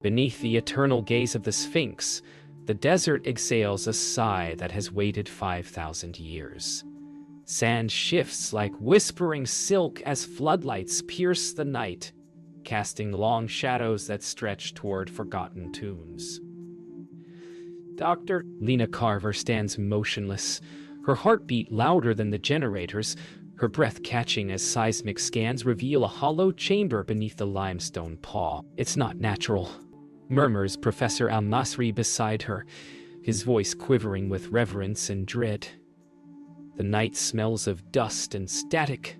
Beneath the eternal gaze of the Sphinx, the desert exhales a sigh that has waited 5,000 years. Sand shifts like whispering silk as floodlights pierce the night, casting long shadows that stretch toward forgotten tombs. Dr. Lena Carver stands motionless, her heartbeat louder than the generators, her breath catching as seismic scans reveal a hollow chamber beneath the limestone paw. "It's not natural," murmurs Professor Al-Masri beside her, his voice quivering with reverence and dread. The night smells of dust and static,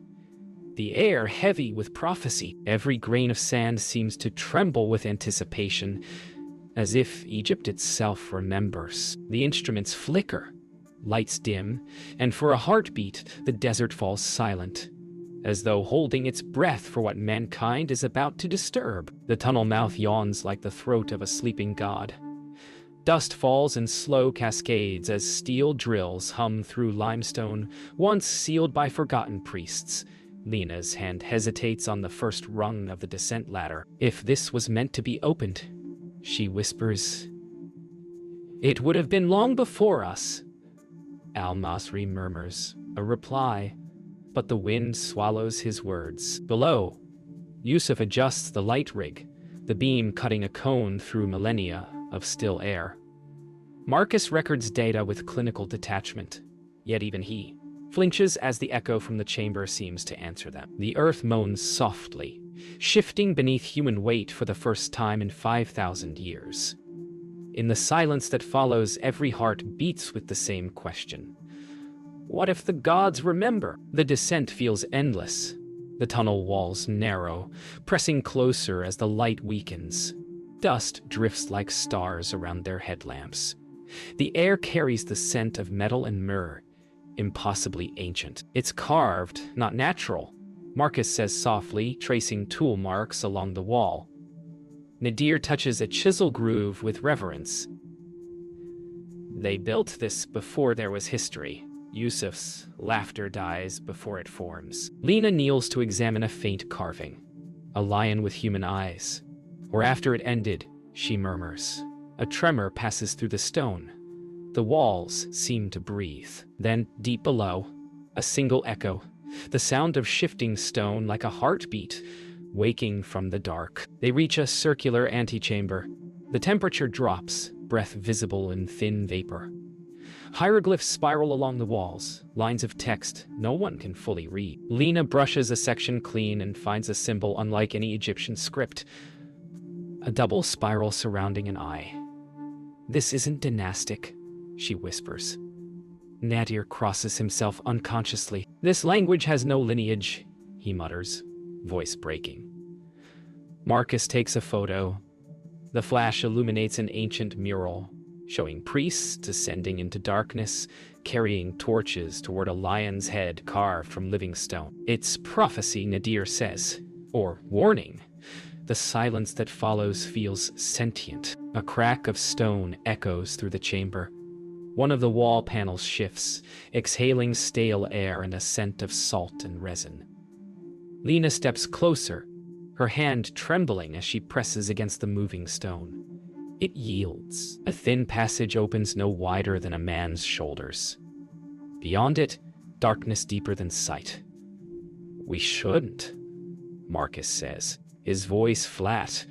the air heavy with prophecy. Every grain of sand seems to tremble with anticipation, as if Egypt itself remembers. The instruments flicker, lights dim, and for a heartbeat, the desert falls silent, as though holding its breath for what mankind is about to disturb. The tunnel mouth yawns like the throat of a sleeping god. Dust falls in slow cascades as steel drills hum through limestone, once sealed by forgotten priests. Lena's hand hesitates on the first rung of the descent ladder. "If this was meant to be opened," she whispers, "it would have been long before us." Al-Masri murmurs a reply, but the wind swallows his words. Below, Yusuf adjusts the light rig, the beam cutting a cone through millennia of still air. Marcus records data with clinical detachment, yet even he flinches as the echo from the chamber seems to answer them. The earth moans softly, shifting beneath human weight for the first time in 5,000 years. In the silence that follows, every heart beats with the same question. What if the gods remember? The descent feels endless. The tunnel walls narrow, pressing closer as the light weakens. Dust drifts like stars around their headlamps. The air carries the scent of metal and myrrh, impossibly ancient. "It's carved, not natural," Marcus says softly, tracing tool marks along the wall. Nadir touches a chisel groove with reverence. "They built this before there was history." Yusuf's laughter dies before it forms. Lena kneels to examine a faint carving, a lion with human eyes. Or after it ended, she murmurs. A tremor passes through the stone. The walls seem to breathe. Then, deep below, a single echo, the sound of shifting stone like a heartbeat, waking from the dark. They reach a circular antechamber. The temperature drops, breath visible in thin vapor. Hieroglyphs spiral along the walls, lines of text no one can fully read. Lena brushes a section clean and finds a symbol unlike any Egyptian script. A double spiral surrounding an eye. "This isn't dynastic," she whispers. Nadir crosses himself unconsciously. "This language has no lineage," he mutters, voice breaking. Marcus takes a photo. The flash illuminates an ancient mural, showing priests descending into darkness, carrying torches toward a lion's head carved from living stone. "It's prophecy," Nadir says, or warning. The silence that follows feels sentient. A crack of stone echoes through the chamber. One of the wall panels shifts, exhaling stale air and a scent of salt and resin. Lena steps closer, her hand trembling as she presses against the moving stone. It yields. A thin passage opens no wider than a man's shoulders. Beyond it, darkness deeper than sight. "We shouldn't," Marcus says, his voice flat.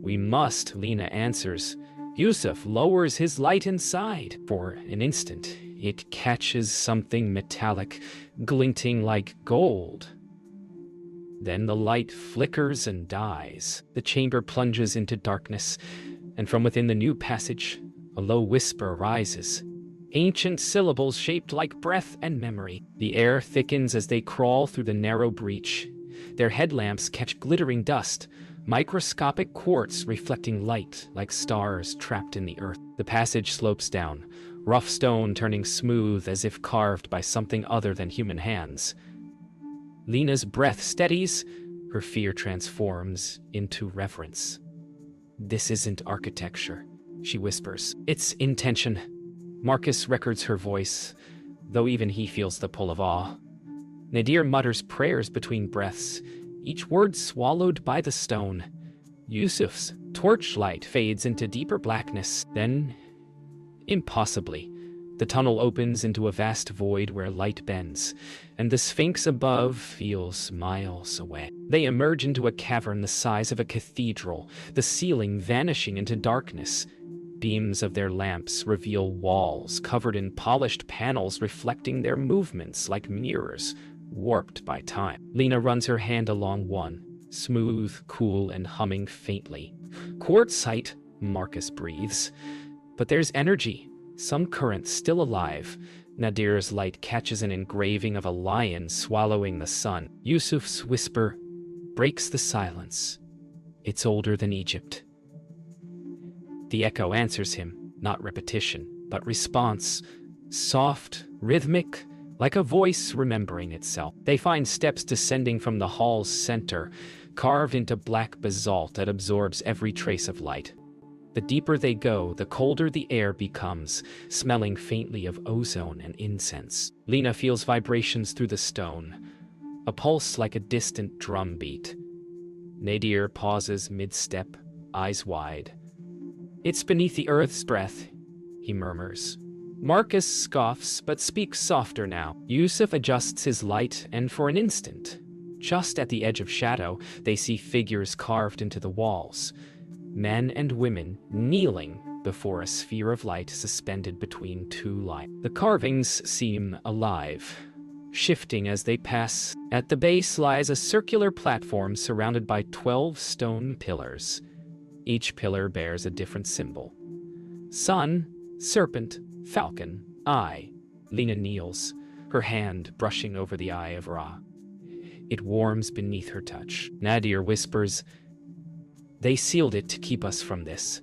"We must," Lena answers. Yusuf lowers his light inside. For an instant, it catches something metallic, glinting like gold. Then the light flickers and dies. The chamber plunges into darkness, and from within the new passage, a low whisper rises. Ancient syllables shaped like breath and memory. The air thickens as they crawl through the narrow breach. Their headlamps catch glittering dust, microscopic quartz reflecting light like stars trapped in the earth. The passage slopes down, rough stone turning smooth as if carved by something other than human hands. Lena's breath steadies, her fear transforms into reverence. "This isn't architecture," she whispers. "It's intention." Marcus records her voice, though even he feels the pull of awe. Nadir mutters prayers between breaths, each word swallowed by the stone. Yusuf's torchlight fades into deeper blackness. Then, impossibly, the tunnel opens into a vast void where light bends, and the Sphinx above feels miles away. They emerge into a cavern the size of a cathedral, the ceiling vanishing into darkness. Beams of their lamps reveal walls covered in polished panels reflecting their movements like mirrors, warped by time. Lena runs her hand along one, smooth, cool, and humming faintly. Quartzite, Marcus breathes. But there's energy. Some current still alive. Nadir's light catches an engraving of a lion swallowing the sun. Yusuf's whisper breaks the silence. It's older than Egypt. The echo answers him, not repetition, but response. Soft, rhythmic, like a voice remembering itself. They find steps descending from the hall's center, carved into black basalt that absorbs every trace of light. The deeper they go, the colder the air becomes, smelling faintly of ozone and incense. Lena feels vibrations through the stone, a pulse like a distant drum beat. Nadir pauses mid-step, eyes wide. "It's beneath the earth's breath," he murmurs. Marcus scoffs, but speaks softer now. Yusuf adjusts his light, and for an instant, just at the edge of shadow, they see figures carved into the walls. Men and women kneeling before a sphere of light suspended between two lines. The carvings seem alive, shifting as they pass. At the base lies a circular platform surrounded by 12 stone pillars. Each pillar bears a different symbol. Sun, serpent, falcon, eye. Lena kneels, her hand brushing over the eye of Ra. It warms beneath her touch. Nadir whispers, "They sealed it to keep us from this."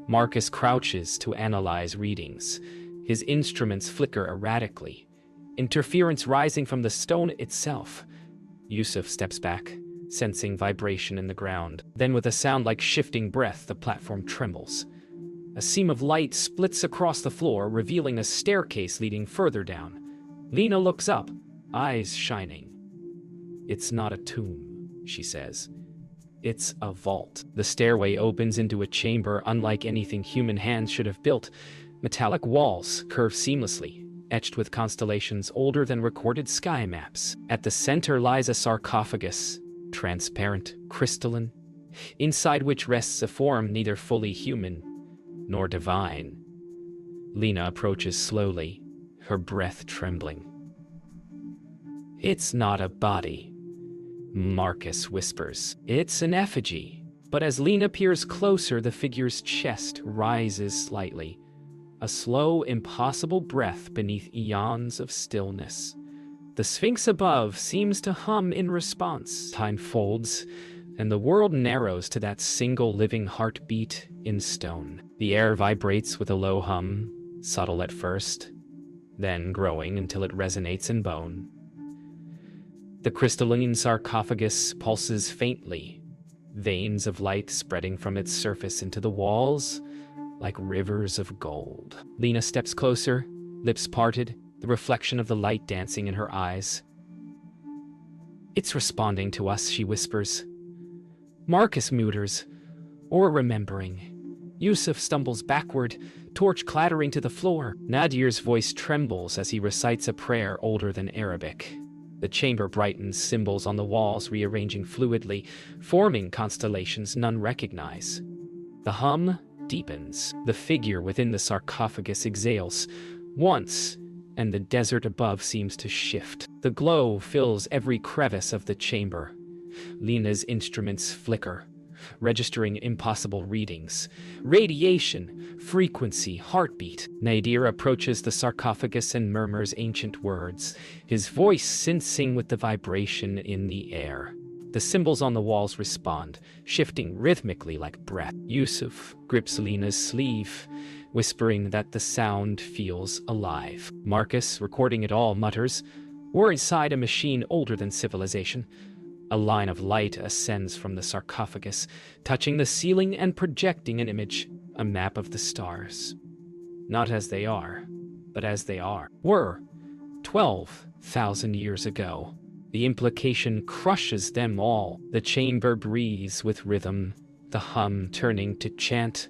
Marcus crouches to analyze readings. His instruments flicker erratically, interference rising from the stone itself. Yusuf steps back, sensing vibration in the ground. Then with a sound like shifting breath, the platform trembles. A seam of light splits across the floor, revealing a staircase leading further down. Lena looks up, eyes shining. "It's not a tomb," she says. "It's a vault." The stairway opens into a chamber unlike anything human hands should have built. Metallic walls curve seamlessly, etched with constellations older than recorded sky maps. At the center lies a sarcophagus, transparent, crystalline, inside which rests a form neither fully human nor divine. Lena approaches slowly, her breath trembling. "It's not a body," Marcus whispers. "It's an effigy." But as Lena peers closer, the figure's chest rises slightly, a slow, impossible breath beneath eons of stillness. The Sphinx above seems to hum in response. Time folds, and the world narrows to that single living heartbeat in stone. The air vibrates with a low hum, subtle at first, then growing until it resonates in bone. The crystalline sarcophagus pulses faintly, veins of light spreading from its surface into the walls like rivers of gold. Lena steps closer, lips parted, the reflection of the light dancing in her eyes. "It's responding to us," she whispers. Marcus mutters, "or remembering." Yusuf stumbles backward, torch clattering to the floor. Nadir's voice trembles as he recites a prayer older than Arabic. The chamber brightens, symbols on the walls rearranging fluidly, forming constellations none recognize. The hum deepens. The figure within the sarcophagus exhales once, and the desert above seems to shift. The glow fills every crevice of the chamber. Lena's instruments flicker, registering impossible readings. Radiation, frequency, heartbeat. Nadir approaches the sarcophagus and murmurs ancient words, his voice sensing with the vibration in the air. The symbols on the walls respond, shifting rhythmically like breath. Yusuf grips Lena's sleeve, whispering that the sound feels alive. Marcus, recording it all, mutters, "We're inside a machine older than civilization." A line of light ascends from the sarcophagus, touching the ceiling and projecting an image, a map of the stars. Not as they are, but as they were 12,000 years ago. The implication crushes them all. The chamber breathes with rhythm, the hum turning to chant,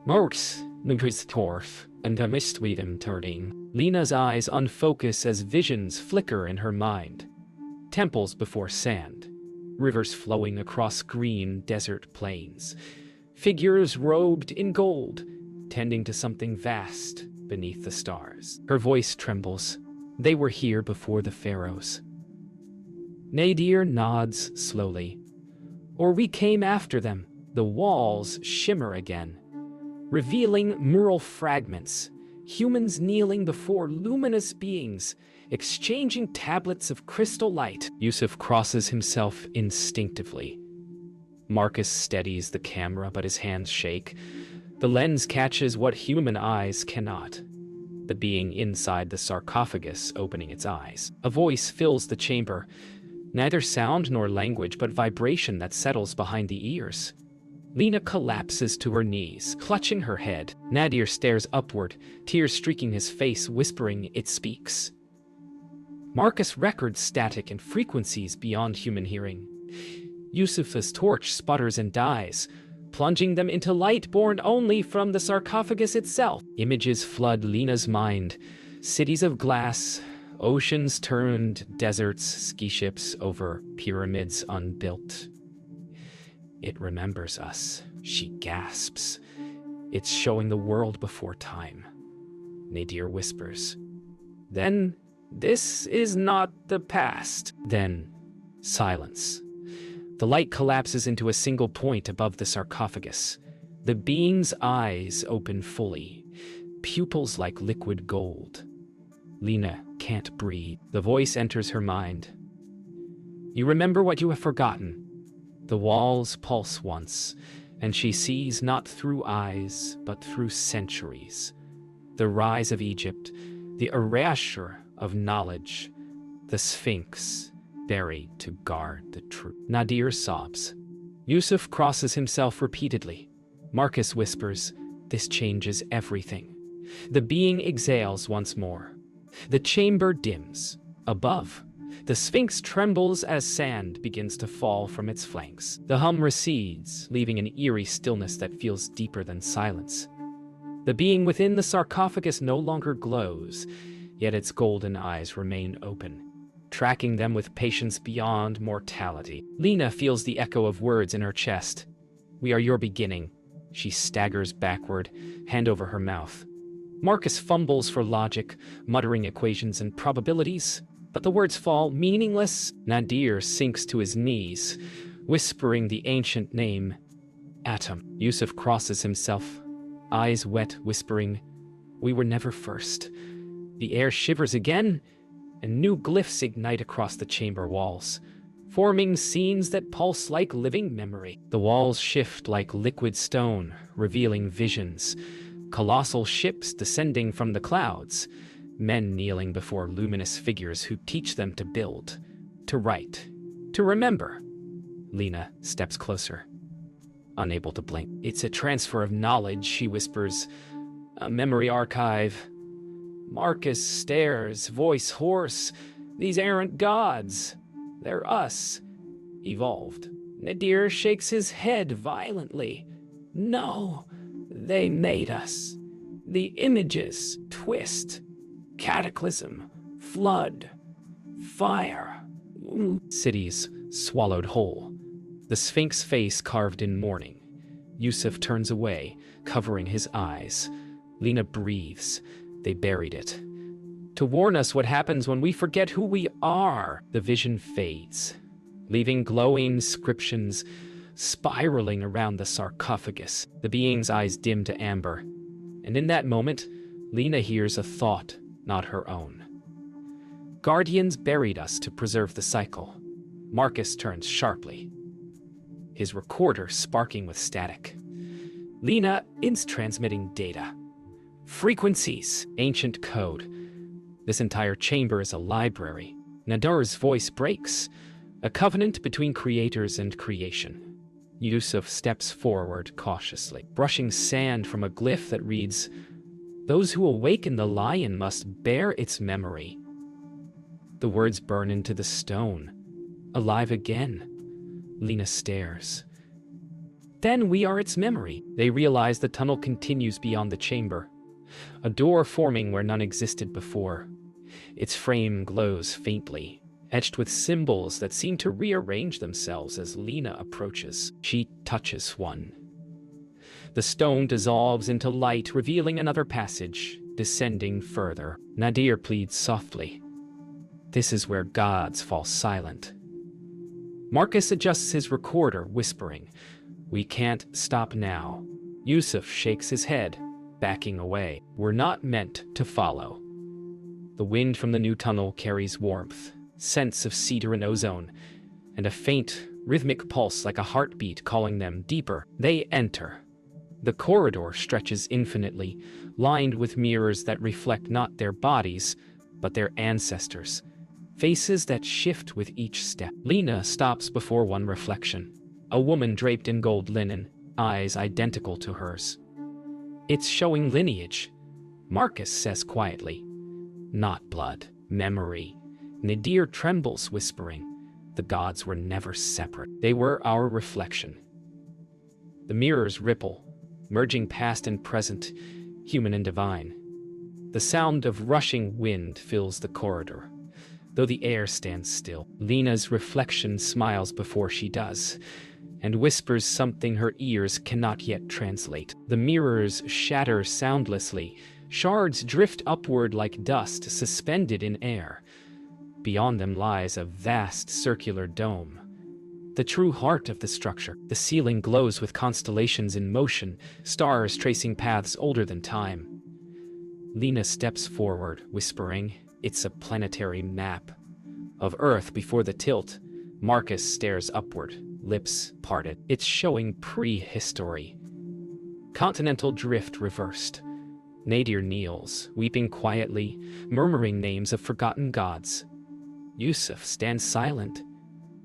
Morks, Nugristorf, and a mistweedem turning. Lena's eyes unfocus as visions flicker in her mind. Temples before sand, rivers flowing across green desert plains, figures robed in gold, tending to something vast beneath the stars. Her voice trembles. They were here before the pharaohs. Nadir nods slowly. Or we came after them. The walls shimmer again, revealing mural fragments, humans kneeling before luminous beings, exchanging tablets of crystal light. Yusuf crosses himself instinctively. Marcus steadies the camera, but his hands shake. The lens catches what human eyes cannot. The being inside the sarcophagus opening its eyes. A voice fills the chamber. Neither sound nor language, but vibration that settles behind the ears. Lena collapses to her knees, clutching her head. Nadir stares upward, tears streaking his face, whispering, "It speaks." Marcus records static and frequencies beyond human hearing. Yusuf's torch sputters and dies, plunging them into light born only from the sarcophagus itself. Images flood Lena's mind. Cities of glass, oceans turned, deserts, ski ships over pyramids unbuilt. It remembers us, she gasps. It's showing the world before time. Nadir whispers. Then, this is not the past. Then, silence. The light collapses into a single point above the sarcophagus. The being's eyes open fully, pupils like liquid gold. Lena can't breathe. The voice enters her mind. You remember what you have forgotten. The walls pulse once, and she sees not through eyes, but through centuries. The rise of Egypt, the erasure of knowledge, the Sphinx, buried to guard the truth. Nadir sobs. Yusuf crosses himself repeatedly. Marcus whispers, this changes everything. The being exhales once more. The chamber dims. Above, the Sphinx trembles as sand begins to fall from its flanks. The hum recedes, leaving an eerie stillness that feels deeper than silence. The being within the sarcophagus no longer glows, yet its golden eyes remain open, tracking them with patience beyond mortality. Lena feels the echo of words in her chest. We are your beginning. She staggers backward, hand over her mouth. Marcus fumbles for logic, muttering equations and probabilities, but the words fall meaningless. Nadir sinks to his knees, whispering the ancient name, Atom. Yusuf crosses himself, eyes wet, whispering, we were never first. The air shivers again, and new glyphs ignite across the chamber walls, forming scenes that pulse like living memory. The walls shift like liquid stone, revealing visions, colossal ships descending from the clouds, men kneeling before luminous figures who teach them to build, to write, to remember. Lena steps closer, unable to blink. It's a transfer of knowledge, she whispers, a memory archive. Marcus stares, voice hoarse. These aren't gods. They're us, evolved. Nadir shakes his head violently. No, they made us. The images twist. Cataclysm, flood, fire. Cities swallowed whole. The Sphinx face carved in mourning. Yusuf turns away, covering his eyes. Lena breathes. They buried it. To warn us what happens when we forget who we are. The vision fades, leaving glowing inscriptions spiraling around the sarcophagus. The being's eyes dim to amber. And in that moment, Lena hears a thought, not her own. Guardians buried us to preserve the cycle. Marcus turns sharply, his recorder sparking with static. Lena is transmitting data. Frequencies, ancient code. This entire chamber is a library. Nadir's voice breaks, a covenant between creators and creation. Yusuf steps forward cautiously, brushing sand from a glyph that reads, those who awaken the lion must bear its memory. The words burn into the stone. Alive again. Lena stares. then we are its memory. They realize the tunnel continues beyond the chamber, a door forming where none existed before. Its frame glows faintly, etched with symbols that seem to rearrange themselves as Lena approaches. She touches one. The stone dissolves into light, revealing another passage, descending further. Nadir pleads softly. This is where gods fall silent. Marcus adjusts his recorder, whispering, "We can't stop now." Yusuf shakes his head, backing away. "We're not meant to follow." The wind from the new tunnel carries warmth, scents of cedar and ozone, and a faint, rhythmic pulse like a heartbeat calling them deeper. They enter. The corridor stretches infinitely, lined with mirrors that reflect not their bodies, but their ancestors. Faces that shift with each step. Lena stops before one reflection. A woman draped in gold linen, eyes identical to hers. "It's showing lineage," Marcus says quietly. "Not blood, memory." Nadir trembles, whispering, "The gods were never separate. They were our reflection." The mirrors ripple, merging past and present, human and divine. The sound of rushing wind fills the corridor, though the air stands still. Lena's reflection smiles before she does, and whispers something her ears cannot yet translate. The mirrors shatter soundlessly, shards drift upward like dust suspended in air. Beyond them lies a vast circular dome, the true heart of the structure. The ceiling glows with constellations in motion, stars tracing paths older than time. Lena steps forward, whispering, "It's a planetary map." Of Earth before the tilt, Marcus stares upward, lips parted. It's showing prehistory. Continental drift reversed. Nadir kneels, weeping quietly, murmuring names of forgotten gods. Yusuf stands silent,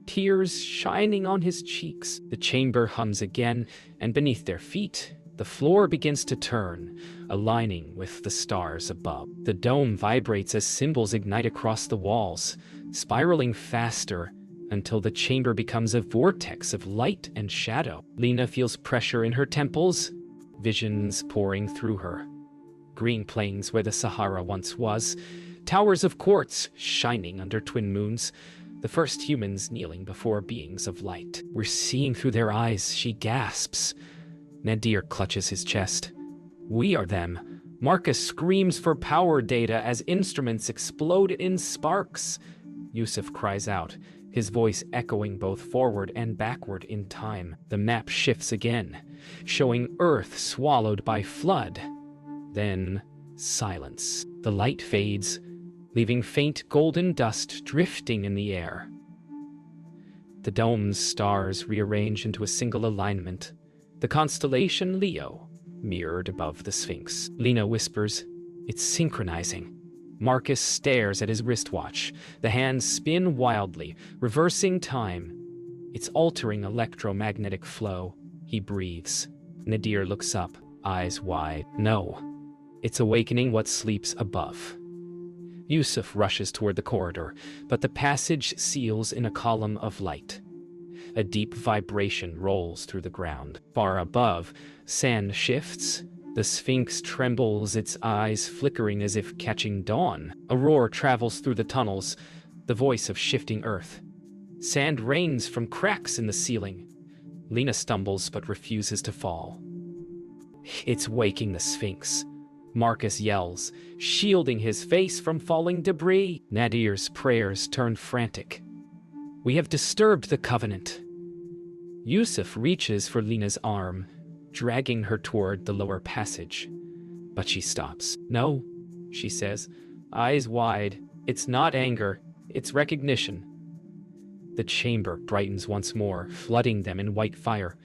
tears shining on his cheeks. The chamber hums again, and beneath their feet, the floor begins to turn, aligning with the stars above. The dome vibrates as symbols ignite across the walls, spiraling faster until the chamber becomes a vortex of light and shadow. Lena feels pressure in her temples, visions pouring through her. Green plains where the Sahara once was, towers of quartz shining under twin moons, the first humans kneeling before beings of light. "We're seeing through their eyes," she gasps. Nadir clutches his chest. "We are them." Marcus screams for power data as instruments explode in sparks. Yusuf cries out, his voice echoing both forward and backward in time. The map shifts again, showing Earth swallowed by flood. Then, silence. The light fades, leaving faint golden dust drifting in the air. The dome's stars rearrange into a single alignment, the constellation Leo mirrored above the Sphinx. Lena whispers, "It's synchronizing." Marcus stares at his wristwatch. The hands spin wildly, reversing time. "It's altering electromagnetic flow," he breathes. Nadir looks up, eyes wide. "No, it's awakening what sleeps above." Yusuf rushes toward the corridor, but the passage seals in a column of light. A deep vibration rolls through the ground. Far above, sand shifts. The Sphinx trembles, its eyes flickering as if catching dawn. A roar travels through the tunnels, the voice of shifting earth. Sand rains from cracks in the ceiling. Lena stumbles but refuses to fall. "It's waking the Sphinx," Marcus yells, shielding his face from falling debris. Nadir's prayers turn frantic. "We have disturbed the covenant." Yusuf reaches for Lena's arm, dragging her toward the lower passage. But she stops. "No," she says, eyes wide. "It's not anger, it's recognition." The chamber brightens once more, flooding them in white fire.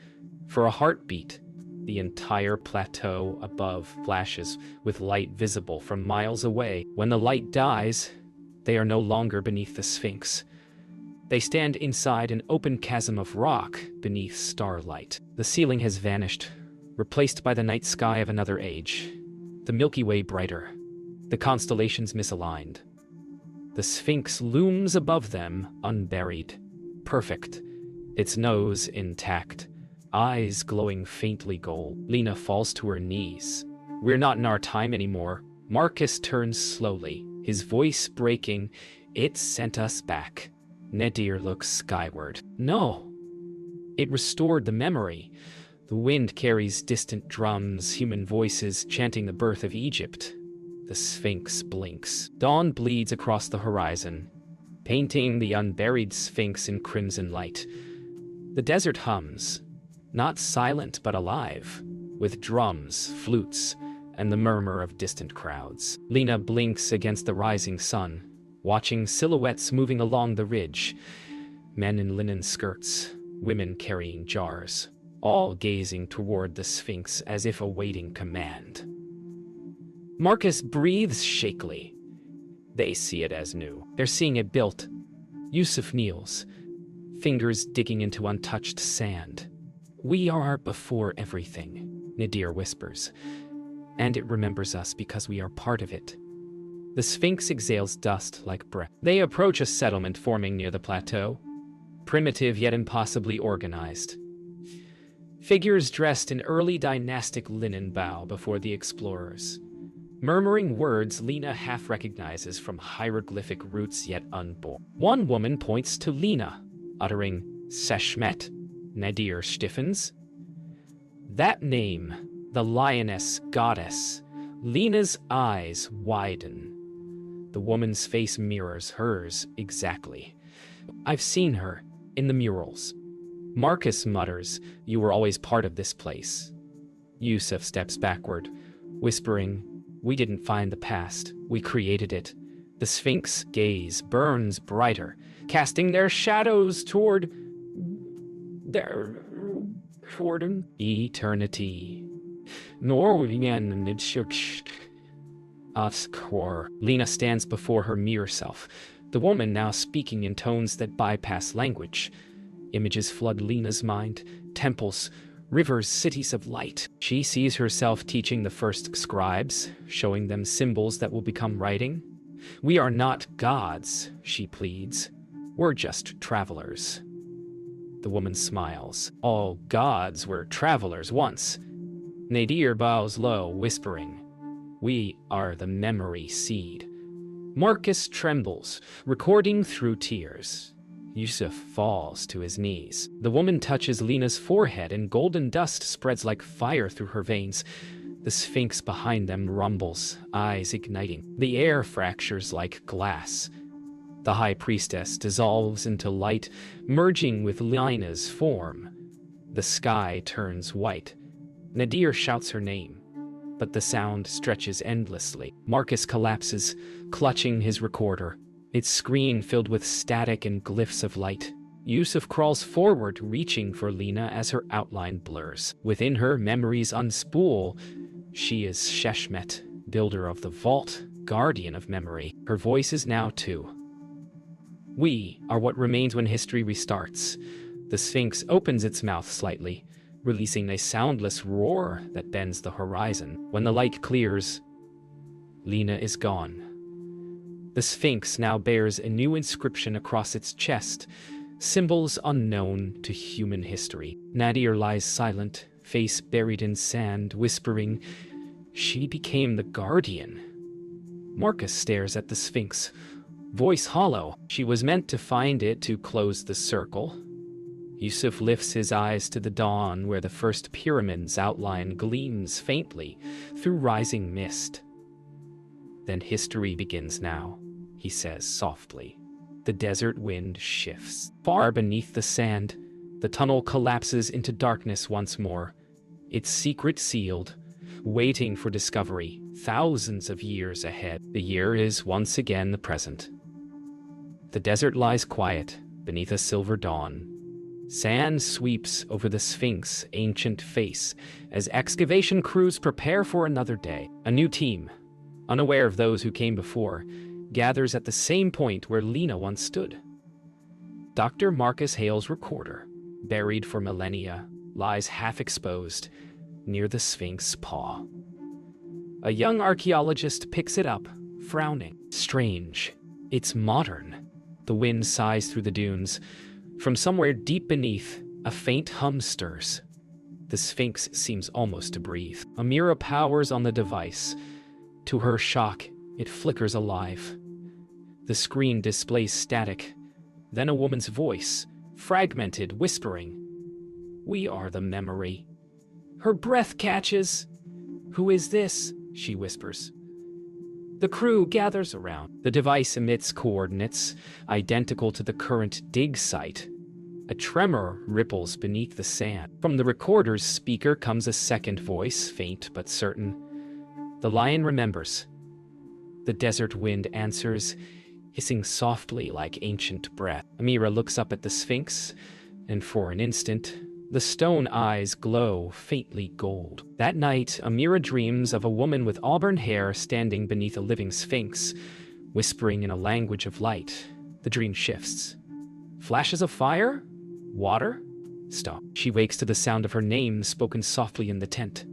For a heartbeat, the entire plateau above flashes with light visible from miles away. When the light dies, they are no longer beneath the Sphinx. They stand inside an open chasm of rock beneath starlight. The ceiling has vanished, replaced by the night sky of another age. The Milky Way brighter, the constellations misaligned. The Sphinx looms above them, unburied, perfect, its nose intact, eyes glowing faintly gold. Lena falls to her knees. We're not in our time anymore. Marcus turns slowly, his voice breaking. It sent us back. Nadir looks skyward. No. It restored the memory. The wind carries distant drums, human voices chanting the birth of Egypt. The Sphinx blinks. Dawn bleeds across the horizon, painting the unburied Sphinx in crimson light. The desert hums, not silent but alive, with drums, flutes, and the murmur of distant crowds. Lena blinks against the rising sun, watching silhouettes moving along the ridge. Men in linen skirts, women carrying jars, all gazing toward the Sphinx as if awaiting command. Marcus breathes shakily. They see it as new. They're seeing it built. Yusuf kneels, fingers digging into untouched sand. We are before everything, Nadir whispers, and it remembers us because we are part of it. The Sphinx exhales dust like breath. They approach a settlement forming near the plateau, primitive yet impossibly organized. Figures dressed in early dynastic linen bow before the explorers, murmuring words Lena half recognizes from hieroglyphic roots yet unborn. One woman points to Lena, uttering Seshmet. Nadir stiffens. That name, the lioness goddess. Lena's eyes widen. The woman's face mirrors hers exactly. I've seen her in the murals. Marcus mutters, you were always part of this place. Yusuf steps backward, whispering, we didn't find the past, we created it. The Sphinx gaze burns brighter, casting their shadows toward eternity. Lena stands before her mirror self, the woman now speaking in tones that bypass language. Images flood Lena's mind, temples, rivers, cities of light. She sees herself teaching the first scribes, showing them symbols that will become writing. We are not gods, she pleads. We're just travelers. The woman smiles. All gods were travelers once. Nadir bows low, whispering, we are the memory seed. Marcus trembles, recording through tears. Yusuf falls to his knees. The woman touches Lena's forehead and golden dust spreads like fire through her veins. The Sphinx behind them rumbles, eyes igniting. The air fractures like glass. The high priestess dissolves into light, merging with Lena's form. The sky turns white. Nadir shouts her name, but the sound stretches endlessly. Marcus collapses, clutching his recorder, its screen filled with static and glyphs of light. Yusuf crawls forward, reaching for Lena as her outline blurs. Within her, memories unspool. She is Sheshmet, builder of the vault, guardian of memory. Her voice is now too. We are what remains when history restarts. The Sphinx opens its mouth slightly, releasing a soundless roar that bends the horizon. When the light clears, Lena is gone. The Sphinx now bears a new inscription across its chest, symbols unknown to human history. Nadir lies silent, face buried in sand, whispering, she became the guardian. Marcus stares at the Sphinx, voice hollow. She was meant to find it to close the circle. Yusuf lifts his eyes to the dawn where the first pyramid's outline gleams faintly through rising mist. Then history begins now, he says softly. The desert wind shifts. Far beneath the sand, the tunnel collapses into darkness once more, its secret sealed, waiting for discovery thousands of years ahead. The year is once again the present. The desert lies quiet beneath a silver dawn. Sand sweeps over the Sphinx's ancient face as excavation crews prepare for another day. A new team, unaware of those who came before, gathers at the same point where Lena once stood. Dr. Marcus Hale's recorder, buried for millennia, lies half-exposed near the Sphinx's paw. A young archaeologist picks it up, frowning. Strange. It's modern. The wind sighs through the dunes. From somewhere deep beneath, a faint hum stirs. The Sphinx seems almost to breathe. Amira powers on the device. To her shock, it flickers alive. The screen displays static, then a woman's voice, fragmented, whispering, "We are the memory." Her breath catches. "Who is this?" she whispers. The crew gathers around. The device emits coordinates identical to the current dig site. A tremor ripples beneath the sand. From the recorder's speaker comes a second voice, faint but certain. The lion remembers. The desert wind answers, hissing softly like ancient breath. Amira looks up at the Sphinx, and for an instant, the stone eyes glow faintly gold. That night, Amira dreams of a woman with auburn hair standing beneath a living Sphinx, whispering in a language of light. The dream shifts. Flashes of fire? Water? Stop. She wakes to the sound of her name spoken softly in the tent.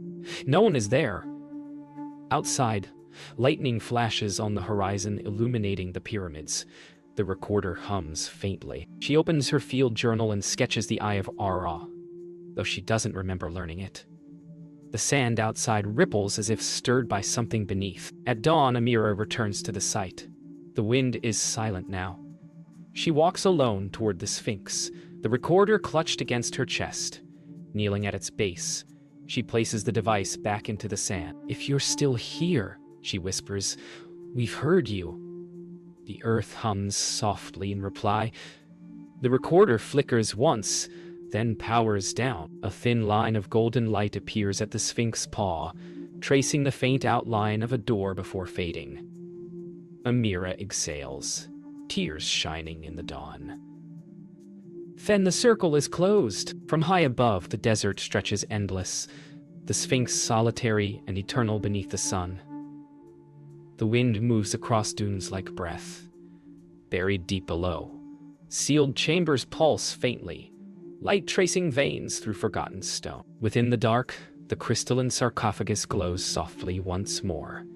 No one is there. Outside, lightning flashes on the horizon, illuminating the pyramids. The recorder hums faintly. She opens her field journal and sketches the Eye of Ra, though she doesn't remember learning it. The sand outside ripples as if stirred by something beneath. At dawn, Amira returns to the site. The wind is silent now. She walks alone toward the Sphinx, the recorder clutched against her chest. Kneeling at its base, she places the device back into the sand. "If you're still here," she whispers, "we've heard you." The earth hums softly in reply. The recorder flickers once, then powers down. A thin line of golden light appears at the Sphinx's paw, tracing the faint outline of a door before fading. Amira exhales, tears shining in the dawn. Then the circle is closed. From high above, the desert stretches endless, the Sphinx solitary and eternal beneath the sun. The wind moves across dunes like breath. Buried deep below, sealed chambers pulse faintly, light tracing veins through forgotten stone. Within the dark, the crystalline sarcophagus glows softly once more.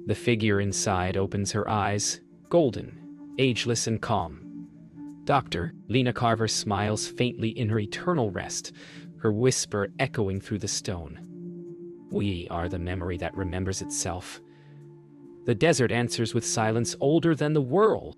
The figure inside opens her eyes, golden, ageless and calm. "Doctor," Lena Carver smiles faintly in her eternal rest, her whisper echoing through the stone. "We are the memory that remembers itself." The desert answers with silence older than the world.